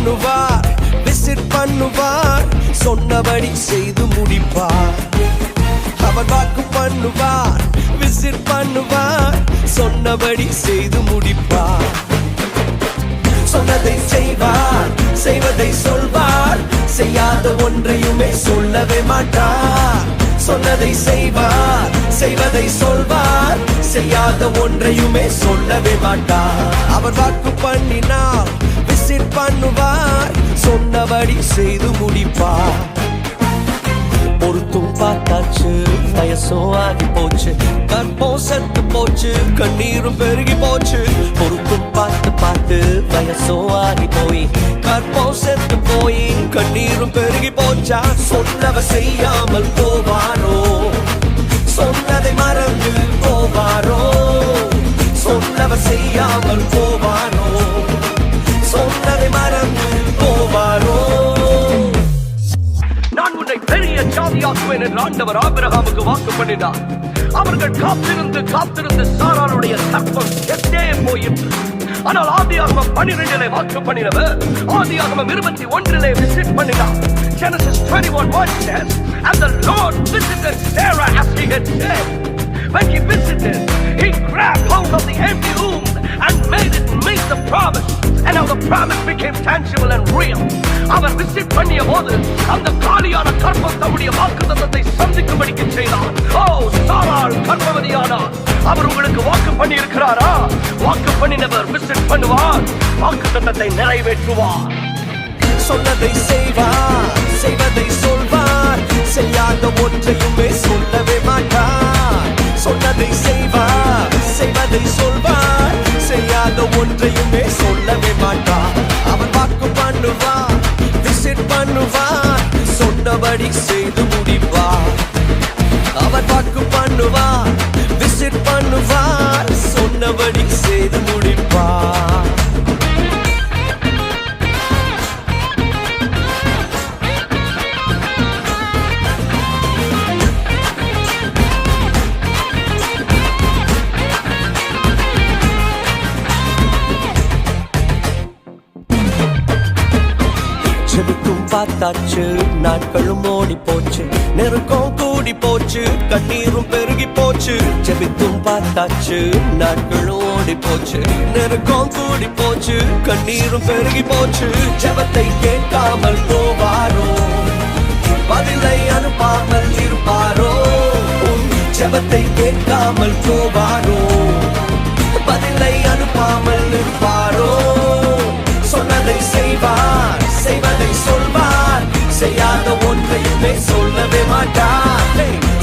பண்ணுவார், விசிட் பண்ணுவார், சொன்னபடி செய்து முடிப்பார். அவர் வாக்கு பண்ணுவார், விசிட் பண்ணுவார், சொன்னபடி செய்து முடிப்பார். சொன்னதை செய்வார், செய்வதை சொல்வார், செய்யாத ஒன்றையுமே சொல்லவே மாட்டார். சொன்னதை செய்வார், செய்வதை சொல்வார், செய்யாத ஒன்றையுமே சொல்லவே மாட்டார். அவர் வாக்கு பண்ணினார், விசிட் பண்ணுவார், சொன்னபடி செய்து முடிப்பார். பொறுத்தும் பார்த்தாச்சு, வயசும் ஆகி போச்சு, கற்பம் செத்து போச்சு, கண்ணீரும் பெருகி போச்சு. பொறுத்தும் பார்த்து பார்த்து வயசும் ஆகி போய், கற்பம் செத்து போய், கண்ணீரும் பெருகி போச்சா. சொன்னவ செய்யாமல் போவாரோ, சொன்னதை மறந்து போவாரோ, சொன்னவ செய்யாமல் போவாரோ, சொன்னதை மறந்து போவாரோ. நான் உன்னை பெரிய ஜாதியாக்குவேன் என்று ஆண்டவர் ஆபிரகாமுக்கு வாக்கு பண்ணினார். அவர்கள் காத்திருந்து காத்திருந்து சாராளுடைய கற்பம் செத்தே போயிற்று. ஆனால் ஆதியாகமம் 12 வாக்கு பண்ணினவர் ஆதியாகமம் 21 விசிட் பண்ணினார். Genesis 21:1 says, and the Lord visited Sarah as he had said. When he visited, he grabbed hold of the empty womb and made it meet the promise. And now the promise became tangible and real. அவர் visit பண்ணிய போது அந்த காலியான கற்பம் தம்முடைய வாக்குத்தத்தத்தை சந்திக்கும்படிக்கு செய்தார். ஓ, சாராள் கர்ப்பவதியானார். அவர் உங்களுக்கு வாக்கு பண்ணி இருக்கிறாரா? வாக்கு பண்ணினவர் விசிட் பண்ணுவார், வாக்குத்தத்தத்தை நிறைவேற்றுவார். சொன்னதை செய்வார், செய்வதை சொல்வார், செய்யாத ஒன்றையுமே சொல்லவே மாட்டார். சொன்னதை செய்வார், செய்வதை சொல்வார், செய்யாத ஒன்றையுமே சொல்லவே மாட்டார். அவர் வாக்கு பண்ணுவார், விசிட் பண்ணுவார், சொன்னபடி செய்து முடிப்பார். அவர் வாக்கு பண்ணுவார், விசிட் பண்ணுவார், சொன்னபடி செய்து முடிப்பார். செபித்தும் பார்த்தாச்சு, நாட்களும் ஓடி போச்சு, நெருக்கம் கூடி போச்சு, கண்ணீரும் பெருகி போச்சு. செபித்தும் பார்த்தாச்சு, நாட்களும் ஓடி போச்சு, நெருக்கம் கூடி போச்சு, கண்ணீரும் பெருகி போச்சு. ஜெபத்தை கேட்காமல் போவாரோ, பதிலை அனுப்பாமல் இருப்பாரோ. ஜெபத்தை கேட்காமல் போவாரோ, பதிலை அனுப்பாமல் இருப்பாரோ. சொன்னதை செய்வார், செய்வதை சொல்வார், செய்யாத ஒன்றையுமே சொல்லவே மாட்டார்.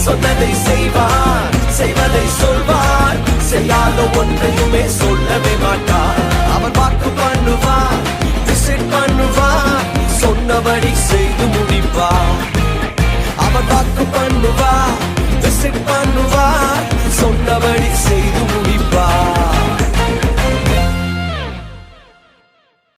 சொன்னதை செய்வார், செய்வதை சொல்வார், செய்யாத ஒன்றையுமே சொல்லவே மாட்டார். அவர் வாக்கு பண்ணுவார், விசிட் பண்ணுவார், சொன்னபடி செய்து முடிப்பார். அவர் வாக்கு பண்ணுவார், விசிட் பண்ணுவார்,